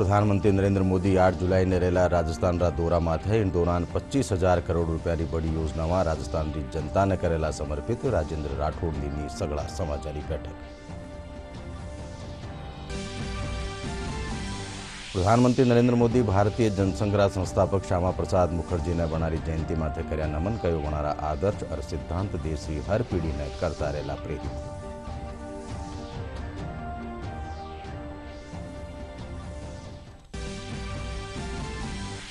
प्रधानमंत्री नरेंद्र मोदी 8 जुलाई ने રહેલા રાજસ્થાનના દોરામાં થઈ દોરાન 25,000 કરોડ રૂપિયાની બડી યોજનામાં રાજસ્થાનની જનતાને કરેલા સમર્પિત રાજેન્દ્ર રાઠોડની સગળા સમાચારી બેઠક। प्रधानमंत्री नरेंद्र मोदी भारतीय जनसंघના संस्थापक श्यामा प्रसाद मुखर्जी ने बनारी जयंती माथे कर्या नमन, कयो वणारा आदर्श और सिद्धांत देशनी हर पीढ़ी ने करता रहेला प्रेरित।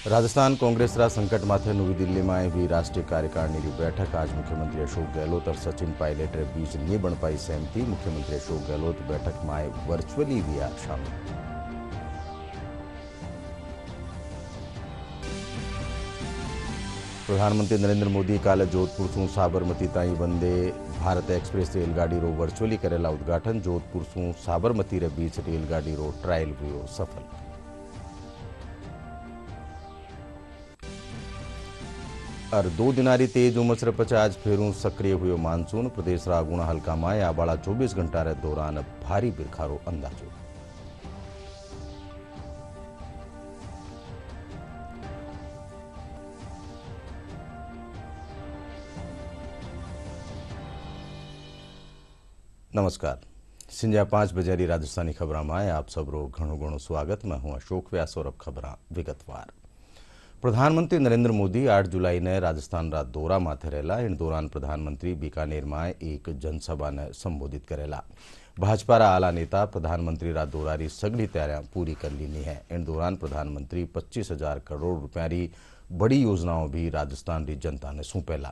राजस्थान कांग्रेस संकट माथे नवी दिल्ली में भी राष्ट्रीय कार्यकारिणी की बैठक। आज मुख्यमंत्री अशोक गहलोत और सचिन पायलट रे बीच नहीं बन पाई सहमति। मुख्यमंत्री अशोक गहलोत बैठक में वर्चुअली भी शामिल। प्रधानमंत्री नरेंद्र मोदी काले जोधपुर सु साबरमती ताई वंदे भारत एक्सप्रेस रेलगाड़ी रो वर्चुअली करेला उद्घाटन। जोधपुर सु साबरमती रे बीच रेलगाड़ी रो ट्रायल हुयो सफल। और 2 दिनारी तेज उमस रे पछे आज फेरू सक्रिय हुयो मानसून। प्रदेश रा गुणा हल्का में आबाड़ा 24 घंटा रे दौरान भारी बिरखारो अंदाजो। नमस्कार, संजा 5 बजे राजस्थानी खबर में आप सबरो घणो घणो स्वागत। मैं हूं अशोक व्यास और अब खबर विगतवार। प्रधानमंत्री नरेंद्र मोदी 8 जुलाई ने राजस्थान रा दौरा माथे रहेला। इन दौरान प्रधानमंत्री बीकानेर में एक जनसभा ने संबोधित करेला। भाजपा रा आला नेता प्रधानमंत्री रा दौरा री सगड़ी तैयारियां पूरी कर लीनी है। इन दौरान प्रधानमंत्री 25,000 करोड़ रुपया री बड़ी योजनाओं भी राजस्थान री जनता ने सौंपेला।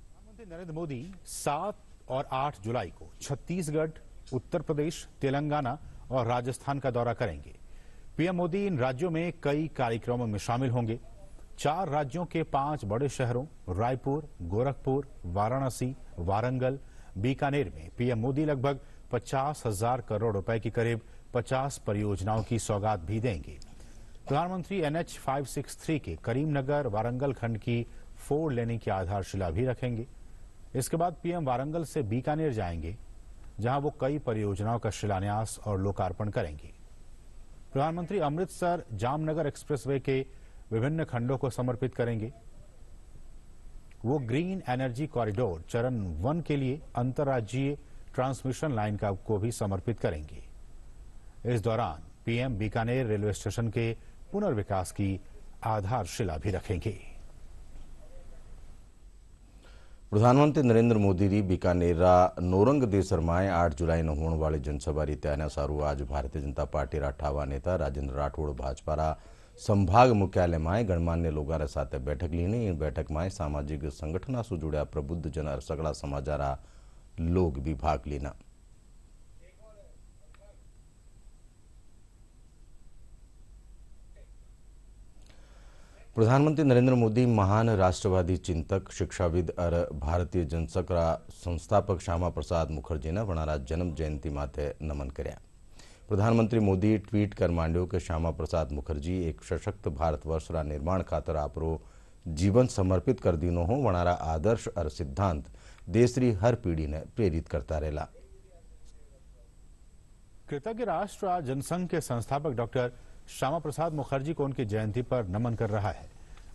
प्रधानमंत्री नरेंद्र मोदी 7 और 8 जुलाई को छत्तीसगढ़, उत्तर प्रदेश, तेलंगाना और राजस्थान का दौरा करेंगे। पीएम मोदी इन राज्यों में कई कार्यक्रमों में शामिल होंगे। 4 राज्यों के 5 बड़े शहरों रायपुर, गोरखपुर, वाराणसी, वारंगल, बीकानेर में पीएम मोदी लगभग 50,000 करोड़ रुपए की करीब 50 परियोजनाओं की सौगात भी देंगे। प्रधानमंत्री NH 563 के करीमनगर वारंगल खंड की 4 लेन की आधारशिला भी रखेंगे। इसके बाद पीएम वारंगल से बीकानेर जाएंगे, जहां वो कई परियोजनाओं का शिलान्यास और लोकार्पण करेंगे। प्रधानमंत्री अमृतसर जामनगर एक्सप्रेसवे के विभिन्न खंडों को समर्पित करेंगे। वो ग्रीन एनर्जी कॉरिडोर चरण 1 के लिए अंतर्राज्यीय ट्रांसमिशन लाइन को भी समर्पित करेंगे। इस दौरान पीएम बीकानेर रेलवे स्टेशन के पुनर्विकास की आधारशिला भी रखेंगे। प्रधानमंत्री नरेंद्र मोदी री बीकानेर नोरंग देसर में 8 जुलाई ने होने वाली जनसभा री तैयारियां सारू। आज भारतीय जनता पार्टी रा ठावा नेता राजेंद्र राठौड़ भाजपा रा संभाग मुख्यालय में गणमान्य लोगों रे साथे बैठक लीनी। इन बैठक में सामाजिक संगठना से जुड़ा प्रबुद्ध जन और सगड़ा समाजारा लोग भी भाग लीना। प्रधानमंत्री नरेंद्र मोदी महान राष्ट्रवादी चिंतक, शिक्षाविद और भारतीय जनसंघ का संस्थापक श्यामा प्रसाद मुखर्जी ने वणारा जन्म जयंती माथे नमन कर्या। प्रधानमंत्री मोदी ट्वीट कर मांड्यो कि श्यामा प्रसाद मुखर्जी एक सशक्त भारतवर्ष रा निर्माण खातर आपरो जीवन समर्पित कर दीनो हो। वणारा आदर्श और सिद्धांत देश री हर पीढ़ी ने प्रेरित करता रहेला। कृतज्ञ राष्ट्र आज जनसंघ के संस्थापक डॉक्टर श्यामा प्रसाद मुखर्जी को उनकी जयंती पर नमन कर रहा है।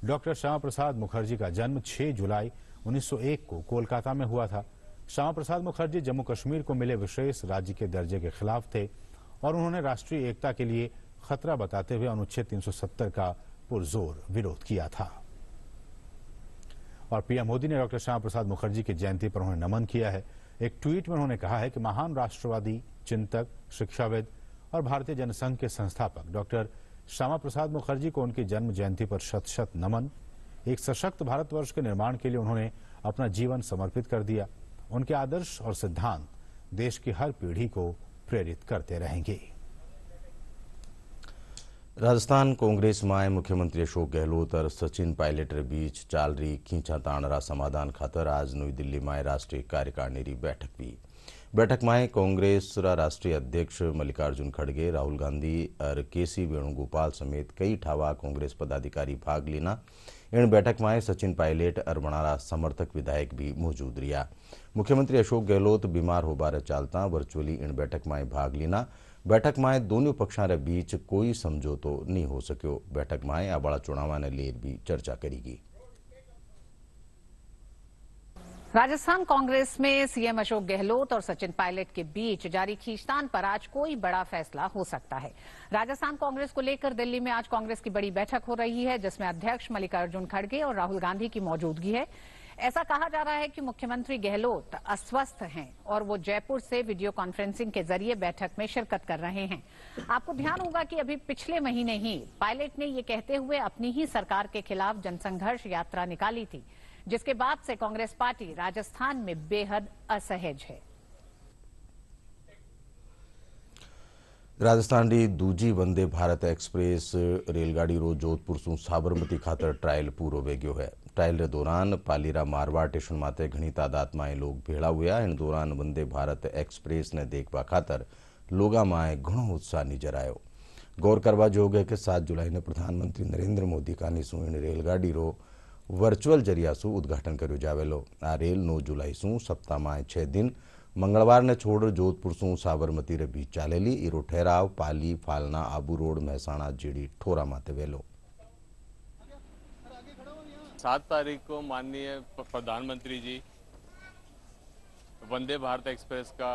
डॉक्टर श्यामा प्रसाद मुखर्जी का जन्म 6 जुलाई 1901 को कोलकाता में हुआ था। श्यामा प्रसाद मुखर्जी जम्मू कश्मीर को मिले विशेष राज्य के दर्जे के खिलाफ थे और उन्होंने राष्ट्रीय एकता के लिए खतरा बताते हुए अनुच्छेद 370 का पुरजोर विरोध किया था। और पीएम मोदी ने डॉक्टर श्यामा प्रसाद मुखर्जी की जयंती पर उन्हें नमन किया है। एक ट्वीट में उन्होंने कहा है कि महान राष्ट्रवादी चिंतक, शिक्षाविद और भारतीय जनसंघ के संस्थापक डॉक्टर श्यामा प्रसाद मुखर्जी को उनकी जन्म जयंती पर शत शत नमन। एक सशक्त भारतवर्ष के निर्माण के लिए उन्होंने अपना जीवन समर्पित कर दिया। उनके आदर्श और सिद्धांत देश की हर पीढ़ी को प्रेरित करते रहेंगे। राजस्थान कांग्रेस में मुख्यमंत्री अशोक गहलोत और सचिन पायलट रे बीच चाल रही खींचाताण रा समाधान खातर आज नई दिल्ली में राष्ट्रीय कार्यकारिणी री बैठक हुई। बैठक में कांग्रेस राष्ट्रीय अध्यक्ष मल्लिकार्जुन खड़गे, राहुल गांधी और केसी वेणुगोपाल समेत कई ठावा कांग्रेस पदाधिकारी भाग लेना। इन बैठक में सचिन पायलट और वणारा समर्थक विधायक भी मौजूद रहा। मुख्यमंत्री अशोक गहलोत बीमार होबार चालता वर्चुअली इन बैठक में भाग लेना। बैठक में दोनों पक्षों के बीच कोई समझौतो नहीं हो सको। बैठक में आ बड़ा चुनाव ने लेर भी चर्चा करेगी। राजस्थान कांग्रेस में सीएम अशोक गहलोत और सचिन पायलट के बीच जारी खींचतान पर आज कोई बड़ा फैसला हो सकता है। राजस्थान कांग्रेस को लेकर दिल्ली में आज कांग्रेस की बड़ी बैठक हो रही है, जिसमें अध्यक्ष मल्लिकार्जुन खड़गे और राहुल गांधी की मौजूदगी है। ऐसा कहा जा रहा है कि मुख्यमंत्री गहलोत अस्वस्थ हैं और वो जयपुर से वीडियो कॉन्फ्रेंसिंग के जरिए बैठक में शिरकत कर रहे हैं। आपको ध्यान होगा कि अभी पिछले महीने ही पायलट ने ये कहते हुए अपनी ही सरकार के खिलाफ जनसंघर्ष यात्रा निकाली थी, जिसके बाद से कांग्रेस पार्टी राजस्थान में बेहद असहज है। राजस्थान की दूजी वंदे भारत एक्सप्रेस रेलगाड़ी रो जोधपुर सु साबरमती खातर ट्रायल पूरो वे गयो है। ट्रायल के दौरान पालीरा मारवाड़ स्टेशन माते घनी तादाद में लोग भेड़ा हुआ। इन दौरान वंदे भारत एक्सप्रेस ने देखवा खातर लोगा में घणो उत्साह नजर आयो। गौर करवा जोग है कि 7 जुलाई ने प्रधानमंत्री नरेंद्र मोदी का निसु इन रेलगाड़ी रो वर्चुअल जरिया सु उद्घाटन कर्यो जावेलो। आ रेल 9 जुलाई सु सप्ताह में 6 दिन मंगलवार ने छोड़ जोधपुर सु साबरमती रे बीच चालेली। इरो ठहराव पाली, फालना, आबू रोड, महसाणा जेडी ठोरा माते वेलो। 7 तारीख को माननीय प्रधानमंत्री जी वंदे भारत एक्सप्रेस का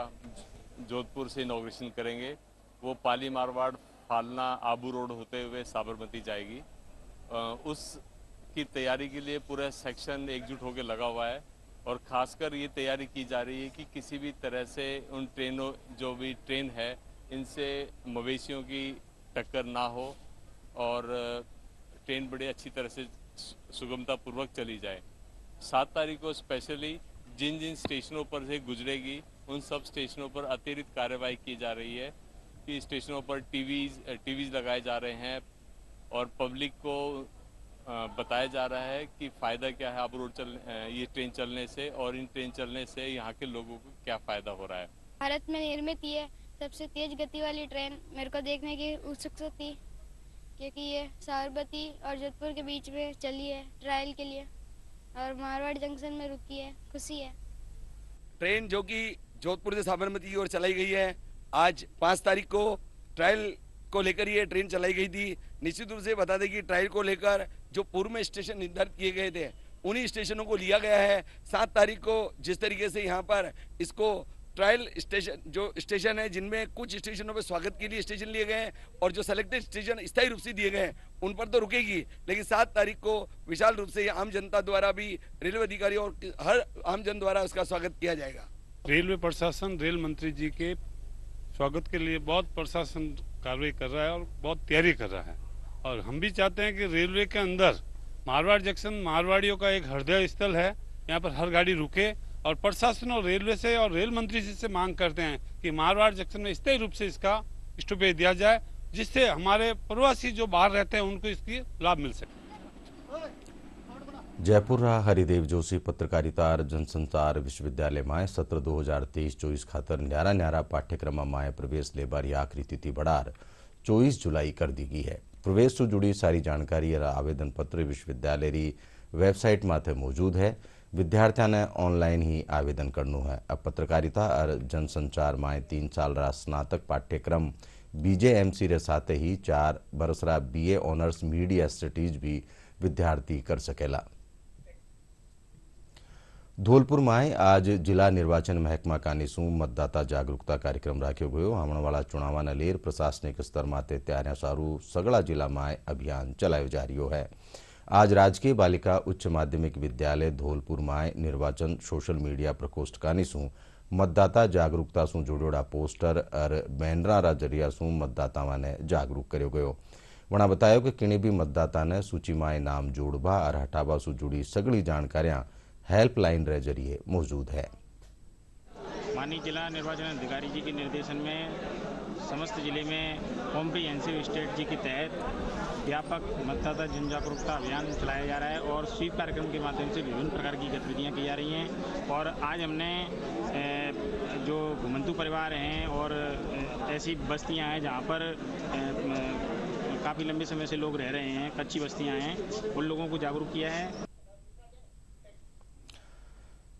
जोधपुर से इनॉग्रेशन करेंगे। वो पाली, मारवाड़, फालना, आबू रोड होते हुए साबरमती जाएगी। उस की तैयारी के लिए पूरा सेक्शन एकजुट होकर लगा हुआ है और खासकर ये तैयारी की जा रही है कि किसी भी तरह से उन ट्रेनों जो भी ट्रेन है इनसे मवेशियों की टक्कर ना हो और ट्रेन बड़ी अच्छी तरह से सुगमतापूर्वक चली जाए। 7 तारीख को स्पेशली जिन जिन स्टेशनों पर से गुजरेगी उन सब स्टेशनों पर अतिरिक्त कार्यवाही की जा रही है कि स्टेशनों पर टीवीज लगाए जा रहे हैं और पब्लिक को बताया जा रहा है कि फ़ायदा क्या है अब रोड ये ट्रेन चलने से और इन ट्रेन चलने से यहाँ के लोगों को क्या फ़ायदा हो रहा है। भारत में निर्मित ये सबसे तेज गति वाली ट्रेन मेरे को देखने की उत्सुकता थी, क्योंकि ये साबरमती और जोधपुर के बीच में चली है ट्रायल के लिए और मारवाड़ जंक्शन में रुकी है। खुशी है। ट्रेन जो कि जोधपुर से साबरमती की ओर चलाई गई है, आज 5 तारीख को ट्रायल को लेकर ये ट्रेन चलाई गई थी। निश्चित रूप से बता दें कि ट्रायल को लेकर जो पूर्व में स्टेशन निर्धारित किए गए थे उन्हीं स्टेशनों को लिया गया है। 7 तारीख को जिस तरीके से यहाँ पर इसको ट्रायल स्टेशन है जिनमें कुछ स्टेशनों पर स्वागत के लिए स्टेशन लिए गए हैं और जो सेलेक्टेड स्टेशन स्थायी रूप से दिए गए हैं उन पर तो रुकेगी, लेकिन 7 तारीख को विशाल रूप से आम जनता द्वारा भी रेलवे अधिकारी और हर आम जन द्वारा उसका स्वागत किया जाएगा। रेलवे प्रशासन रेल मंत्री जी के स्वागत के लिए बहुत प्रशासन कार्रवाई कर रहा है और बहुत तैयारी कर रहा है और हम भी चाहते हैं कि रेलवे के अंदर मारवाड़ जंक्शन मारवाड़ियों का एक हृदय स्थल है। यहाँ पर हर गाड़ी रुके और प्रशासन और रेलवे से और रेल मंत्री जी से मांग करते हैं कि मारवाड़ जंक्शन में स्थायी रूप से इसका स्टॉपेज दिया जाए, जिससे हमारे प्रवासी जो बाहर रहते हैं उनको इसकी लाभ मिल सके। जयपुर हरिदेव जोशी पत्रकारिता और जनसंचार विश्वविद्यालय में सत्र 2023-24 खातर न्यारा न्यारा पाठ्यक्रम में प्रवेश लेबारी आखिरी तिथि बढ़ार 24 जुलाई कर दी गई है। प्रवेश से जुड़ी सारी जानकारी और आवेदन पत्र विश्वविद्यालय की वेबसाइट माथे मौजूद है। विद्यार्थियों ने ऑनलाइन ही आवेदन करना है। अब पत्रकारिता और जनसंचार में 3 साल रा स्नातक पाठ्यक्रम BJMC रे साथ ही 4 बरस रा BA ऑनर्स मीडिया स्टडीज भी विद्यार्थी कर सकेला। धौलपुर में आज जिला निर्वाचन महकमा का निसु मतदाता जागरूकता कार्यक्रम राख्यो गयो। आने वाला चुनाव ने लेर प्रशासनिक स्तर माते त्यारे सारू सगड़ा जिला में अभियान चलायो जा रही है। आज राजकीय बालिका उच्च माध्यमिक विद्यालय धौलपुर में निर्वाचन सोशल मीडिया प्रकोष्ठ का निसु मतदाता जागरूकता सु जोड़ोड़ा पोस्टर और बैनरा रा जरिया सु मतदाताओं ने जागरूक कर्यो गयो। वणा बतायो कि किने भी मतदाता ने सूची में नाम जोड़वा और हटावा सु जुड़ी सगड़ी जानकारियां हेल्पलाइन रे जरिए मौजूद है। माननीय जिला निर्वाचन अधिकारी जी के निर्देशन में समस्त जिले में कॉम्प्रिहेंसिव स्ट्रेटजी के तहत व्यापक मतदाता जन जागरूकता अभियान चलाया जा रहा है और स्वीप कार्यक्रम के माध्यम से विभिन्न प्रकार की गतिविधियां की जा रही हैं। और आज हमने जो घुमंतु परिवार हैं और ऐसी बस्तियां हैं जहां पर काफ़ी लंबे समय से लोग रह रहे हैं, कच्ची बस्तियां हैं, उन लोगों को जागरूक किया है।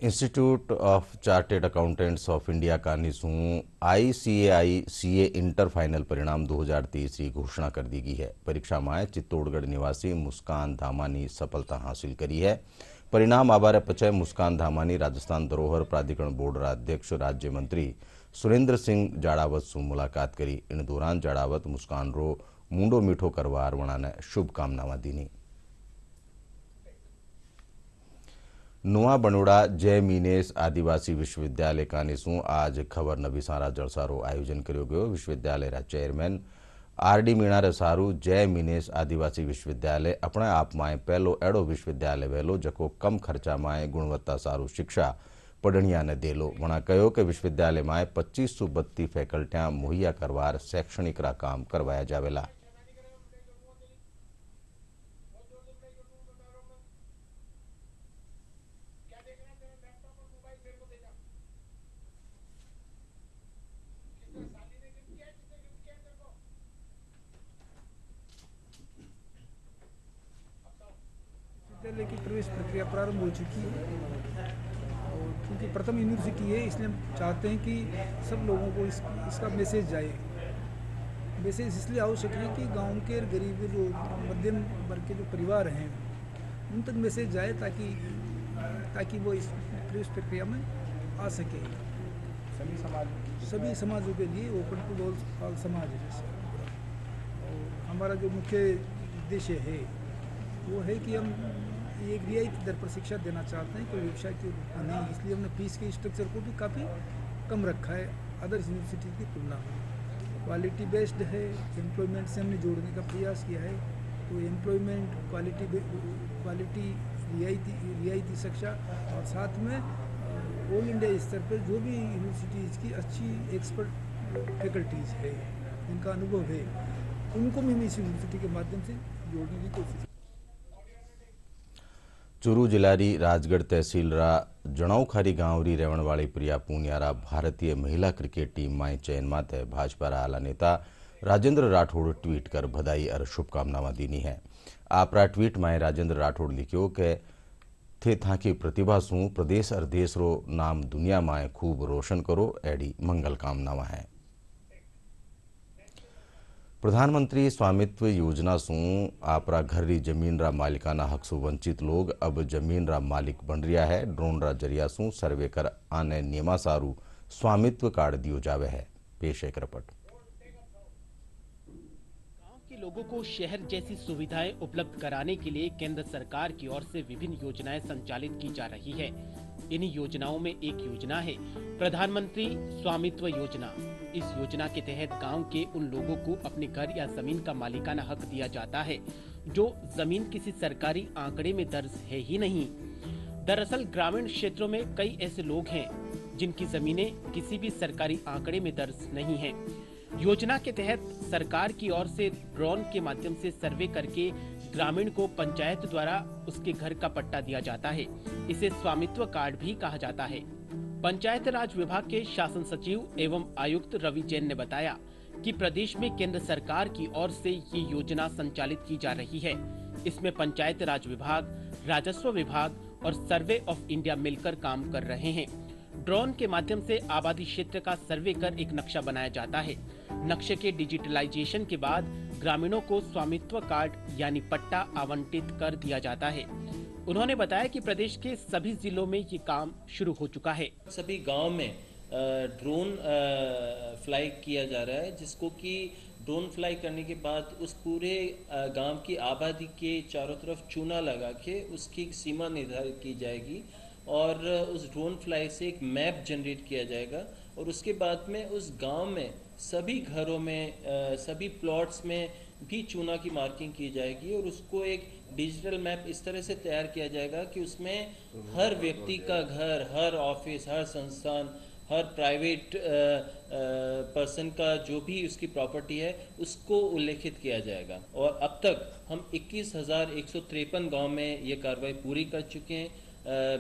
Institute of chartered accountants of India का निसूं ICAI-CA इंटर फाइनल परिणाम 2023 की घोषणा कर दी गई है। परीक्षा में चित्तौड़गढ़ निवासी मुस्कान धामानी सफलता हासिल करी है। परिणाम आबारे पचे मुस्कान धामानी राजस्थान धरोहर प्राधिकरण बोर्ड अध्यक्ष राज्य मंत्री सुरेंद्र सिंह जाड़ावत से मुलाकात करी। इन दौरान जाड़ावत मुस्कान रो मुंडो मीठो करवा अरवणा ने शुभकामना दीनी। नुआ बणोड़ा जय मीनेस आदिवासी विश्वविद्यालय का निसूं आज खबर नबीसारा जलसारो आयोजन करो गयो। विश्वविद्यालय चेयरमैन RD मीणा रसारू जय मीनेस आदिवासी विश्वविद्यालय अपने आप में पहलो एड़ो विश्वविद्यालय वेलो जको कम खर्चा में गुणवत्ता सारू शिक्षा पढ़निया ने देलो। वणा कहो कि विश्वविद्यालय में 2532 फैकल्टियां मुहैया करवार शैक्षणिक काम करवाया जावेला। विश्वविद्यालय की प्रवेश प्रक्रिया प्रारंभ हो चुकी है और क्योंकि प्रथम यूनिवर्सिटी है इसलिए हम चाहते हैं कि सब लोगों को इसका मैसेज जाए। मैसेज इसलिए आवश्यक है कि गांव के गरीब जो मध्यम वर्ग के जो परिवार हैं उन तक मैसेज जाए ताकि वो इस प्रवेश प्रक्रिया में आ सके। सभी समाजों के लिए ओपन टू ऑल समाज है जैसे। और हमारा जो मुख्य उद्देश्य है वो है कि हम एक रियायती दर पर शिक्षा देना चाहते हैं, कोई व्यवसाय के रूप में नहीं। इसलिए हमने फीस के स्ट्रक्चर को भी काफ़ी कम रखा है अदर यूनिवर्सिटी की तुलना में। क्वालिटी बेस्ड है, एम्प्लॉयमेंट से हमने जोड़ने का प्रयास किया है। तो एम्प्लॉयमेंट क्वालिटी रियायती शिक्षा और साथ में ऑल इंडिया स्तर पर जो भी यूनिवर्सिटीज़ की अच्छी एक्सपर्ट फैकल्टीज़ है, जिनका अनुभव है, उनको भी हम इस यूनिवर्सिटी के माध्यम से जोड़ने की कोशिश। चूरू जिलारी राजगढ़ तहसील रा जणाऊखारी गांव री रहने वाली प्रिया पूनियारा भारतीय महिला क्रिकेट टीम में चयन माते भाजपा आला नेता राजेंद्र राठौड़ ट्वीट कर बधाई और शुभकामनाएं दीनी है। आपरा ट्वीट में राजेंद्र राठौड़ लिखो कि थे थाकी प्रतिभा सु प्रदेश और देश रो नाम दुनिया में खूब रोशन करो, एडी मंगल कामनावा है। प्रधानमंत्री स्वामित्व योजना सु आपरा घर री जमीन रा मालिकाना हक सु वंचित लोग अब जमीन रा मालिक बन रिया है। ड्रोन रा जरिया सु सर्वे कर आने नियमासारू स्वामित्व कार्ड दियो जावे है। पेश एक रिपोर्ट। गांव के लोगों को शहर जैसी सुविधाएं उपलब्ध कराने के लिए केंद्र सरकार की ओर से विभिन्न योजनाएं संचालित की जा रही है। इन योजनाओं में एक योजना है प्रधानमंत्री स्वामित्व योजना। इस योजना के तहत गांव के उन लोगों को अपने घर या जमीन का मालिकाना हक दिया जाता है जो जमीन किसी सरकारी आंकड़े में दर्ज है ही नहीं। दरअसल ग्रामीण क्षेत्रों में कई ऐसे लोग हैं जिनकी जमीनें किसी भी सरकारी आंकड़े में दर्ज नहीं हैं। योजना के तहत सरकार की ओर से ड्रोन के माध्यम से सर्वे करके ग्रामीण को पंचायत द्वारा उसके घर का पट्टा दिया जाता है। इसे स्वामित्व कार्ड भी कहा जाता है। पंचायत राज विभाग के शासन सचिव एवं आयुक्त रवि जैन ने बताया कि प्रदेश में केंद्र सरकार की ओर से ये योजना संचालित की जा रही है। इसमें पंचायत राज विभाग, राजस्व विभाग और सर्वे ऑफ इंडिया मिलकर काम कर रहे हैं। ड्रोन के माध्यम से आबादी क्षेत्र का सर्वे कर एक नक्शा बनाया जाता है। नक्शे के डिजिटलाइजेशन के बाद ग्रामीणों को स्वामित्व कार्ड यानी पट्टा आवंटित कर दिया जाता है। उन्होंने बताया कि प्रदेश के सभी जिलों में ये काम शुरू हो चुका है। सभी गांव में ड्रोन फ्लाई किया जा रहा है, जिसको कि ड्रोन फ्लाई करने के बाद उस पूरे गांव की आबादी के चारों तरफ चूना लगा के उसकी सीमा निर्धारित की जाएगी और उस ड्रोन फ्लाई से एक मैप जनरेट किया जाएगा और उसके बाद में उस गांव में सभी घरों में सभी प्लॉट्स में भी चूना की मार्किंग की जाएगी और उसको एक डिजिटल मैप इस तरह से तैयार किया जाएगा कि उसमें हर व्यक्ति का घर, हर ऑफिस, हर संस्थान, हर प्राइवेट पर्सन का जो भी उसकी प्रॉपर्टी है उसको उल्लेखित किया जाएगा। और अब तक हम 21,153 गांव में ये कार्रवाई पूरी कर चुके हैं।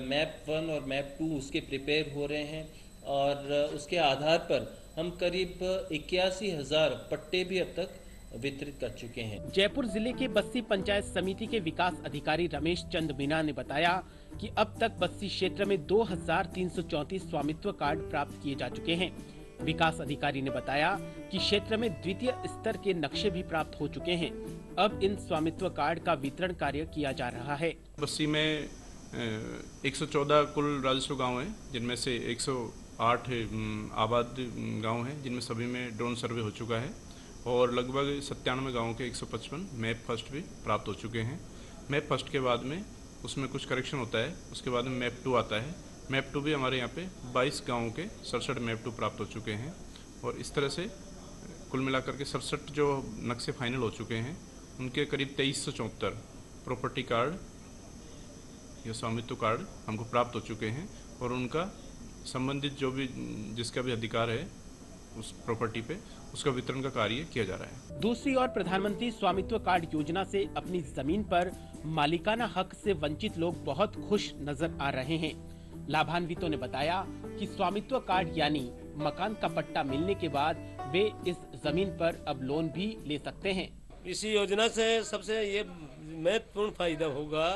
मैप 1 और मैप 2 उसके प्रिपेयर हो रहे हैं और उसके आधार पर हम करीब 81,000 पट्टे भी अब तक वितरित कर चुके हैं। जयपुर जिले के बस्सी पंचायत समिति के विकास अधिकारी रमेश चंद मीना ने बताया कि अब तक बस्ती क्षेत्र में 2334 स्वामित्व कार्ड प्राप्त किए जा चुके हैं। विकास अधिकारी ने बताया कि क्षेत्र में द्वितीय स्तर के नक्शे भी प्राप्त हो चुके हैं। अब इन स्वामित्व कार्ड का वितरण कार्य किया जा रहा है। बस्ती में 114 कुल राजस्व गांव हैं, जिनमें से 108 आबाद गांव हैं, जिनमें सभी में ड्रोन सर्वे हो चुका है और लगभग 97 गांवों के 155 मैप फर्स्ट भी प्राप्त हो चुके हैं। मैप फर्स्ट के बाद में उसमें कुछ करेक्शन होता है, उसके बाद में मैप 2 आता है। मैप 2 भी हमारे यहाँ पे 22 गांवों के 67 मैप 2 प्राप्त हो चुके हैं और इस तरह से कुल मिलाकर के 67 जो नक्शे फाइनल हो चुके हैं, उनके करीब 2374 प्रॉपर्टी कार्ड या स्वामित्व कार्ड हमको प्राप्त हो चुके हैं और उनका संबंधित जो भी जिसका भी अधिकार है उस प्रॉपर्टी पे, उसका वितरण का कार्य किया जा रहा है। दूसरी ओर प्रधानमंत्री स्वामित्व कार्ड योजना से अपनी जमीन पर मालिकाना हक से वंचित लोग बहुत खुश नजर आ रहे हैं। लाभान्वितों ने बताया कि स्वामित्व कार्ड यानी मकान का पट्टा मिलने के बाद वे इस जमीन पर अब लोन भी ले सकते हैं। इस योजना से सबसे ये महत्वपूर्ण फायदा होगा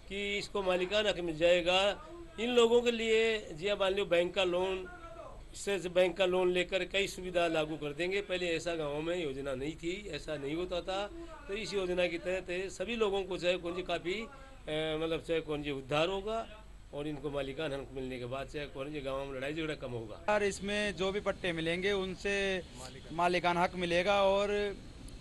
कि इसको मालिकाना हक मिल जाएगा इन लोगों के लिए। जी मान लो बैंक का लोन, इससे बैंक का लोन लेकर कई सुविधा लागू कर देंगे। पहले ऐसा गाँव में योजना नहीं थी, ऐसा नहीं होता था। तो इस योजना के तहत सभी लोगों को चाहे कौन जी काफ़ी मतलब चाहे कौन जी उद्धार होगा और इनको मालिकाना हक मिलने के बाद चाहे कौन जी गाँव में लड़ाई झगड़ा कम होगा। यार इसमें जो भी पट्टे मिलेंगे उनसे मालिकाना हक मिलेगा और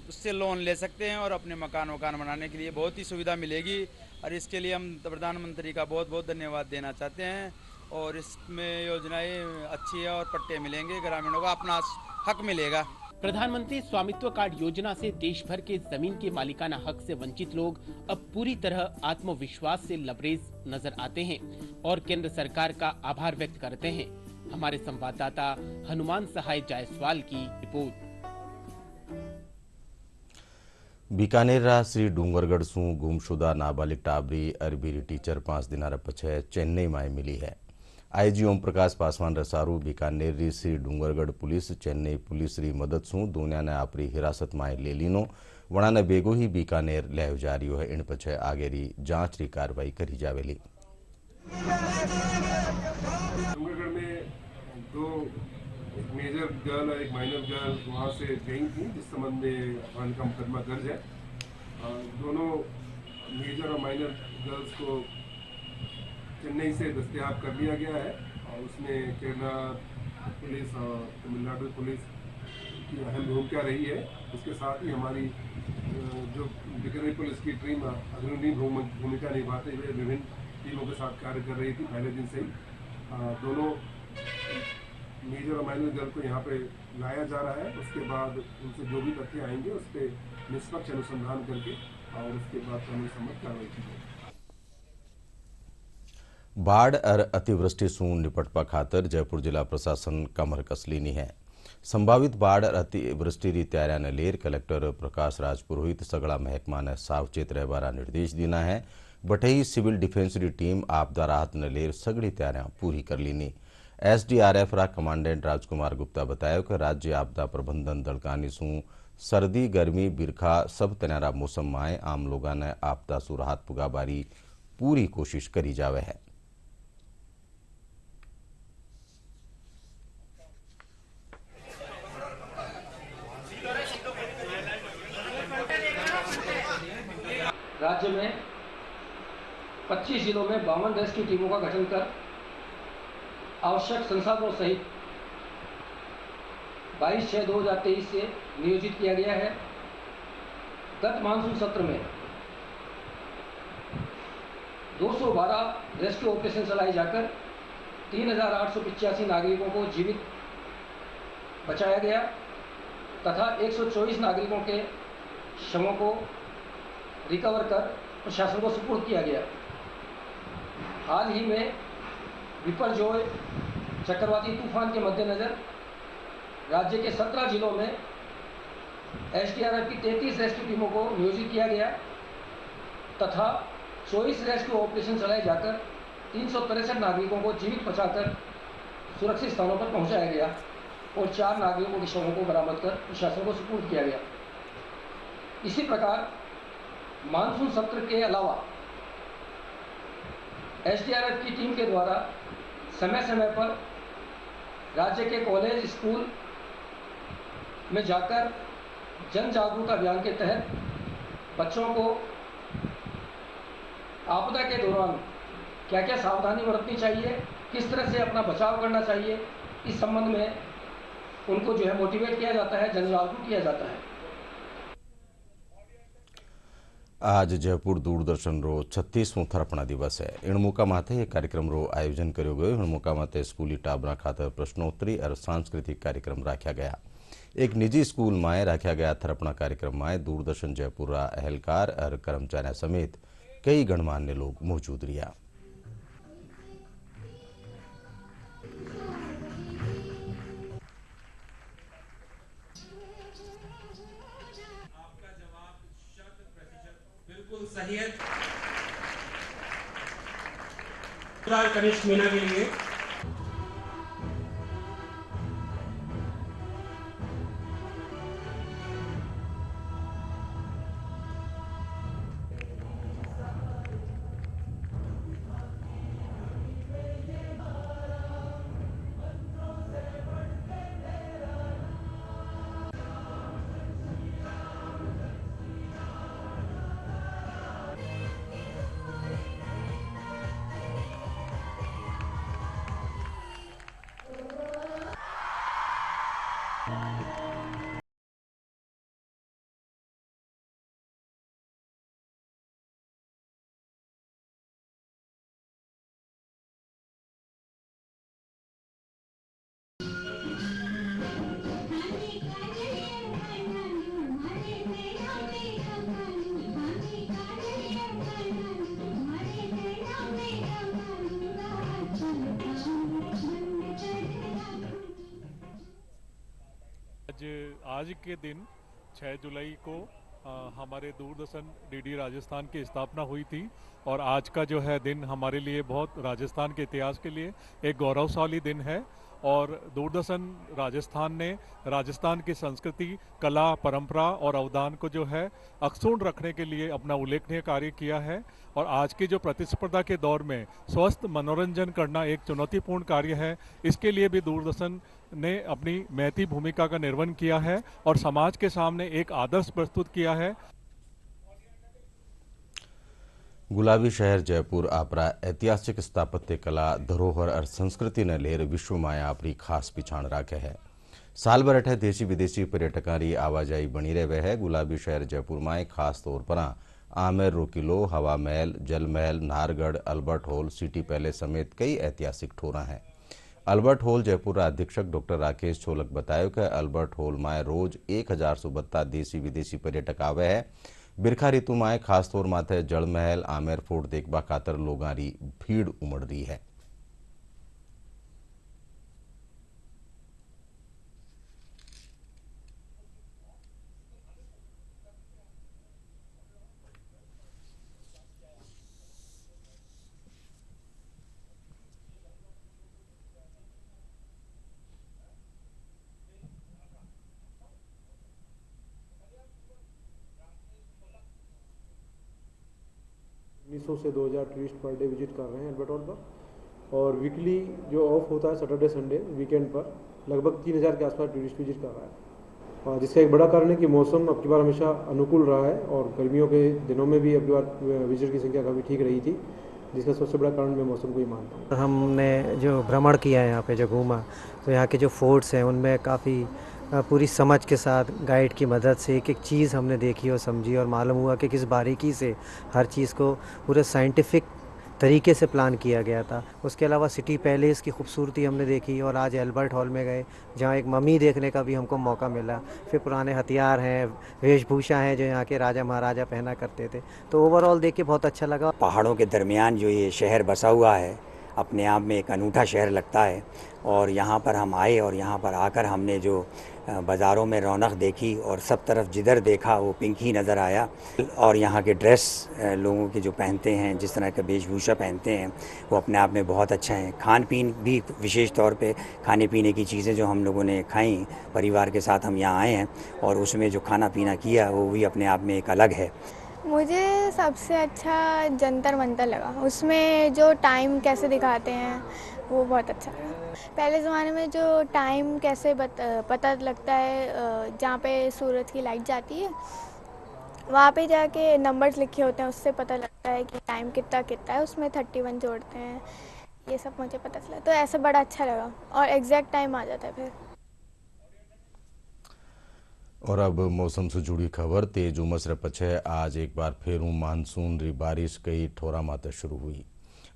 उससे लोन ले सकते हैं और अपने मकान बनाने के लिए बहुत ही सुविधा मिलेगी और इसके लिए हम प्रधानमंत्री का बहुत बहुत धन्यवाद देना चाहते हैं। और इसमें योजनाएं अच्छी है और पट्टे मिलेंगे, ग्रामीणों को अपना हक मिलेगा। प्रधानमंत्री स्वामित्व कार्ड योजना से देश भर के जमीन के मालिकाना हक से वंचित लोग अब पूरी तरह आत्मविश्वास से लबरेज नजर आते हैं और केंद्र सरकार का आभार व्यक्त करते हैं। हमारे संवाददाता हनुमान सहाय जायसवाल की रिपोर्ट। बीकानेर श्री डूंगरगढ़ सू गुमशुदा नाबालिग टाबरी अरबीरी टीचर 5 दिनार पछे चेन्नई में मिली है। आईजी ओम प्रकाश पासवान रसारू बीकानेर श्री डूंगरगढ़ पुलिस चेन्नई पुलिस री मदद सू दोन्या ने आपरी हिरासत में ले लीनो वणा ने बेगो ही बीकानेर लायो जा रही है। इन पछे आगेरी जांच री कार्रवाई करी जावेली। डूंगरगढ़ में 2 एक मेजर गर्ल और एक माइनर गर्ल वहाँ से गई थी, जिस संबंध में अपराध का मुकदमा दर्ज है। दोनों मेजर और माइनर गर्ल्स को चेन्नई से दस्तयाब कर लिया गया है और उसमें केरला पुलिस और तमिलनाडु पुलिस की अहम भूमिका रही है। उसके साथ ही हमारी जो बीकानेर पुलिस की टीम अग्रणी भूमिका निभाते हुए विभिन्न टीमों के साथ कार्य कर रही थी। पहले दिन से ही दोनों मेजर और माइनर गर्ल को यहाँ पे लाया जा रहा है। उसके बाद उनसे जो भी तथ्य आएंगे उस पर निष्पक्ष अनुसंधान करके और उसके बाद कानून सम्मत कार्रवाई की जाएगी। बाढ़ और अतिवृष्टि सू निपटवा खातर जयपुर जिला प्रशासन कमर कस लीनी है। संभावित बाढ़ और अतिवृष्टि री तैयारियां ने लेर कलेक्टर प्रकाश राज पुरोहित सगड़ा महकमा ने सावचेत रहवारा निर्देश दीना है। बठई सिविल डिफेंस री टीम आपदा राहत ने लेर सगड़ी तैयारियां पूरी कर लीनी। एसडीआरएफ रा कमांडेंट राजकुमार गुप्ता बताया कि राज्य आपदा प्रबंधन दलकानी सू सर्दी गर्मी बिरखा सब तनारा मौसम में आम लोगों ने आपदा सू राहत पुगा बारी पूरी कोशिश करी जावे है। राज्य में 25 जिलों में 52 रेस्क्यू टीमों का गठन कर आवश्यक संसाधनों सहित 22/6/2023 से नियोजित किया गया है। गत मानसून सत्र में 212 रेस्क्यू ऑपरेशन चलाए जाकर 3885 नागरिकों को जीवित बचाया गया तथा 124 नागरिकों के शवों को रिकवर कर प्रशासन को सुपुर्द किया गया। हाल ही में विपर्जोय चक्रवाती तूफान के मद्देनजर राज्य के 17 जिलों में एसडीआरएफ की 33 रेस्क्यू टीमों को नियोजित किया गया तथा 24 रेस्क्यू ऑपरेशन चलाए जाकर 363 नागरिकों को जीवित बचाकर सुरक्षित स्थानों पर पहुंचाया गया और 4 नागरिकों के शवों को बरामद कर प्रशासन को सुपुर्द किया गया। इसी प्रकार मानसून सत्र के अलावा एसडीआरएफ की टीम के द्वारा समय समय पर राज्य के कॉलेज स्कूल में जाकर जन जागरूकता अभियान के तहत बच्चों को आपदा के दौरान क्या क्या सावधानी बरतनी चाहिए, किस तरह से अपना बचाव करना चाहिए, इस संबंध में उनको जो है मोटिवेट किया जाता है, जन जागरूक किया जाता है। आज जयपुर दूरदर्शन रो 36मो थरपणा दिवस है। इणमुका माथे एक कार्यक्रम रो आयोजन कर्यो गयो। इणमुका माथे स्कूली टाबरा खातर प्रश्नोत्तरी और सांस्कृतिक कार्यक्रम राख्या गया। एक निजी स्कूल में राख्या गया थरपणा कार्यक्रम में दूरदर्शन जयपुर अहलकार और कर्मचारी समेत कई गणमान्य लोग मौजूद रहा। बिल्कुल सही है। कनिष्ठ मीना के लिए आज के दिन 6 जुलाई को हमारे दूरदर्शन डीडी राजस्थान की स्थापना हुई थी और आज का जो है दिन हमारे लिए बहुत राजस्थान के इतिहास के लिए एक गौरवशाली दिन है। और दूरदर्शन राजस्थान ने राजस्थान की संस्कृति, कला, परंपरा और अवदान को जो है अक्षुण्ण रखने के लिए अपना उल्लेखनीय कार्य किया है। और आज की जो प्रतिस्पर्धा के दौर में स्वस्थ मनोरंजन करना एक चुनौतीपूर्ण कार्य है। इसके लिए भी दूरदर्शन ने अपनी महती भूमिका का निर्वहन किया है और समाज के सामने एक आदर्श प्रस्तुत किया है। गुलाबी शहर जयपुर आपरा ऐतिहासिक स्थापत्य कला, धरोहर और संस्कृति ने लेर विश्व में आपरी खास पिछाण राखे है। साल भर हेठे देशी विदेशी पर्यटकों की आवाजाही बनी रहे है। गुलाबी शहर जयपुर में खास तौर पर आमेर रो किलो, हवा महल, जल महल, Nahargarh, Albert hall, city palace समेत कई ऐतिहासिक ठोरा हैं। अल्बर्ट हॉल जयपुर अधीक्षक डॉक्टर राकेश छोलक बताया कि अल्बर्ट हॉल में रोज 1000 सुबत्ता देशी विदेशी पर्यटक आवे है। बिरखा ऋतु में खासतौर माथे जल महल, आमेर फोर्ट देखबा खातर लोगां री भीड़ उमड़ रही है। से 2000 टूरिस्ट पर डे विजिट कर रहे हैं अल्बर्ट हॉल पर। और वीकली जो ऑफ होता है सैटरडे संडे वीकेंड पर लगभग 3000 के आसपास टूरिस्ट विजिट कर रहा है। और जिसका एक बड़ा कारण है कि मौसम अब की बार हमेशा अनुकूल रहा है और गर्मियों के दिनों में भी अब की बार विजिट की संख्या काफ़ी ठीक रही थी, जिसका सबसे बड़ा कारण मैं मौसम को ही मानता हूँ। हमने जो भ्रमण किया है यहाँ पे, जो घूमा, तो यहाँ के जो फोर्ट्स हैं उनमें काफ़ी पूरी समझ के साथ गाइड की मदद से एक एक चीज़ हमने देखी और समझी और मालूम हुआ कि किस बारीकी से हर चीज़ को पूरे साइंटिफिक तरीके से प्लान किया गया था। उसके अलावा सिटी पैलेस की खूबसूरती हमने देखी और आज एल्बर्ट हॉल में गए जहाँ एक मम्मी देखने का भी हमको मौका मिला। फिर पुराने हथियार हैं, वेशभूषा हैं जो यहाँ के राजा महाराजा पहना करते थे। तो ओवरऑल देख के बहुत अच्छा लगा। पहाड़ों के दरमियान जो ये शहर बसा हुआ है अपने आप में एक अनूठा शहर लगता है। और यहाँ पर हम आए और यहाँ पर आकर हमने जो बाज़ारों में रौनक देखी और सब तरफ जिधर देखा वो पिंक ही नज़र आया। और यहाँ के ड्रेस लोगों के जो पहनते हैं, जिस तरह का वेशभूषा पहनते हैं, वो अपने आप में बहुत अच्छा है। खान पीन भी विशेष तौर पे खाने पीने की चीज़ें जो हम लोगों ने खाई, परिवार के साथ हम यहाँ आए हैं और उसमें जो खाना पीना किया वो भी अपने आप में एक अलग है। मुझे सबसे अच्छा जंतर मंतर लगा। उसमें जो टाइम कैसे दिखाते हैं वो बहुत अच्छा लगा। पहले ज़माने में जो टाइम कैसे पता लगता है, जहाँ पे सूरज की लाइट जाती है वहाँ पे जाके नंबर्स लिखे होते हैं, उससे पता लगता है कि टाइम कितना कितना है। उसमें 31 जोड़ते हैं, ये सब मुझे पता चला, तो ऐसे बड़ा अच्छा लगा और एग्जैक्ट टाइम आ जाता है फिर। और अब मौसम से जुड़ी खबर। तेज उमस रे पछे आज एक बार फेरू मानसून री बारिश कई ठोरा माते शुरू हुई।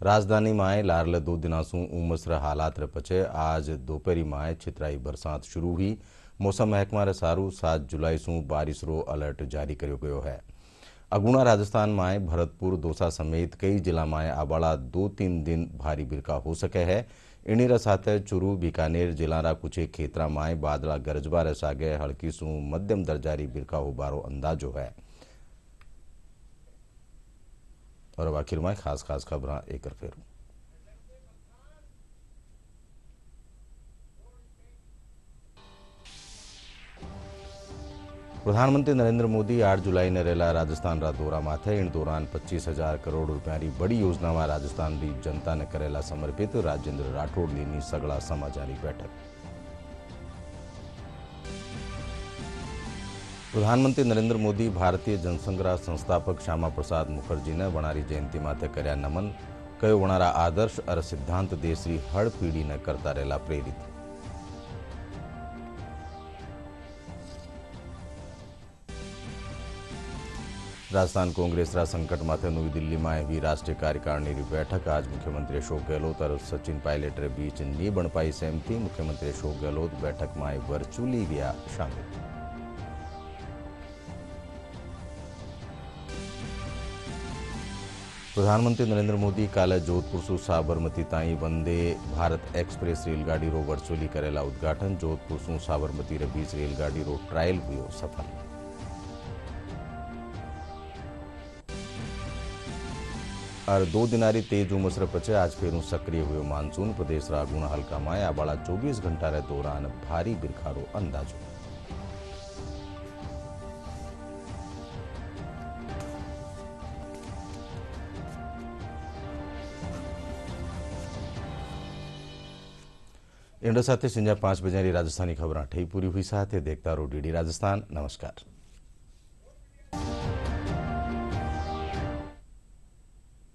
राजधानी माए लारले 2 दिनासू उमस रे हालात रे पछे आज दोपहरी माए छितराई बरसात शुरू हुई। मौसम महकमा रे सारू 7 जुलाई सू बारिश रो अलर्ट जारी कर्यो गयो है। अगुणा राजस्थान माए भरतपुर दौसा समेत कई जिला माए आबाड़ा 2-3 दिन भारी बिरका हो सके है। इणी रे साथे चुरू बीकानेर जिला कुछ खेतरा माए बादला गरजबा रे सागे हल्की सू मध्यम दर्जारी बिरका हो बारो अंदाजो है। और अब आखिर में खास खबरां एक फेरू। प्रधानमंत्री नरेंद्र मोदी 8 जुलाई ने रेला राजस्थान रा दौरा माथे। इन दौरान 25,000 करोड़ रुपया री बड़ी योजना में राजस्थान री जनता ने करेला समर्पित। राजेंद्र राठौड़ लीनी सगला समाचारी बैठक। प्रधानमंत्री नरेंद्र मोदी भारतीय जनसंग्रह संस्थापक श्यामा प्रसाद मुखर्जी ने वणारी जयंती माथे कर्या नमन। कयो वणारा आदर्श और सिद्धांत देश री हर पीढ़ी ने करता रहेला प्रेरित। राजस्थान कांग्रेस रा संकट माथे नवी दिल्ली में हुई राष्ट्रीय कार्यकारिणी री बैठक। आज मुख्यमंत्री अशोक गहलोत और सचिन पायलट रे बीच नी बन पाई सहमति। मुख्यमंत्री अशोक गहलोत बैठक में वर्चुअली गया शामिल। प्रधानमंत्री नरेंद्र मोदी काले जोधपुर सु साबरमती ताई वंदे भारत एक्सप्रेस रेलगाड़ी रो वर्चुअली करेला उद्घाटन। जोधपुर सु साबरमती रे बीच रेलगाड़ी रो ट्रायल हुयो सफल। और 2 दिनारी तेज उमस रे पछे आज फेरू सक्रिय हुयो मानसून। प्रदेश रा गुणा हल्का में आबाड़ा 24 घंटा रे दौरान भारी बिरखारो अंदाजो। इंडो साथे संजा 5 बजे राजस्थानी खबर ठई पूरी हुई। साथ देखता रहो डीडी राजस्थान। नमस्कार।